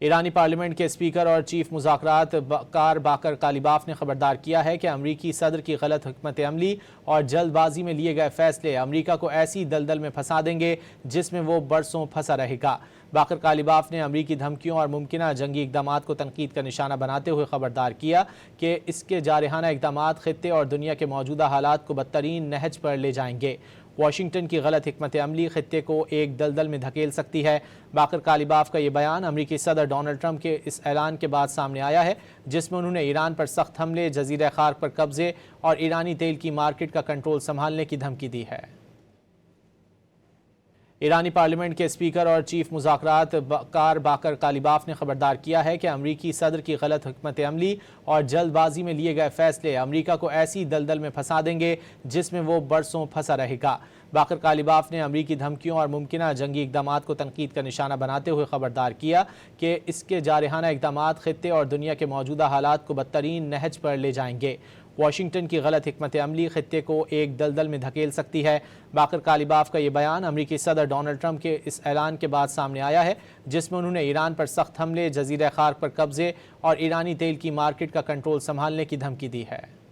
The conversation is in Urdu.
ایرانی پارلیمنٹ کے اسپیکر اور چیف مذاکرات کار باقر کالیباف نے خبردار کیا ہے کہ امریکی صدر کی غلط حکمت عملی اور جلد بازی میں لیے گئے فیصلے امریکہ کو ایسی دلدل میں پھنسا دیں گے جس میں وہ برسوں پھنسا رہے گا۔ باقر کالیباف نے امریکی دھمکیوں اور ممکنہ جنگی اقدامات کو تنقید کا نشانہ بناتے ہوئے خبردار کیا کہ اس کے جارحانہ اقدامات خطے اور دنیا کے موجودہ حالات کو بدترین نہج پر لے جائیں گے۔ واشنگٹن کی غلط حکمت عملی خطے کو ایک دلدل میں دھکیل سکتی ہے۔ باقر کالیباف کا یہ بیان امریکی صدر ڈونلڈ ٹرمپ کے اس اعلان کے بعد سامنے آیا ہے جس میں انہوں نے ایران پر سخت حملے، جزیرہ خاک پر قبضے اور ایرانی تیل کی مارکیٹ کا کنٹرول سنبھالنے کی دھمکی دی ہے۔ ایرانی پارلیمنٹ کے اسپیکر اور چیف مذاکرات کار باقر کالیباف نے خبردار کیا ہے کہ امریکی صدر کی غلط حکمت عملی اور جلد بازی میں لیے گئے فیصلے امریکہ کو ایسی دلدل میں پھنسا دیں گے جس میں وہ برسوں پھنسا رہے گا۔ باقر کالیباف نے امریکی دھمکیوں اور ممکنہ جنگی اقدامات کو تنقید کا نشانہ بناتے ہوئے خبردار کیا کہ اس کے جارحانہ اقدامات خطے اور دنیا کے موجودہ حالات کو بدترین نہج پر لے جائیں گے۔ واشنگٹن کی غلط حکمت عملی خطے کو ایک دلدل میں دھکیل سکتی ہے۔ باقر کالیباف کا یہ بیان امریکی صدر ڈونلڈ ٹرمپ کے اس اعلان کے بعد سامنے آیا ہے جس میں انہوں نے ایران پر سخت حملے، جزیرہ خاک پر قبضے اور ایرانی تیل کی مارکیٹ کا کنٹرول سنبھالنے کی دھمکی دی ہے۔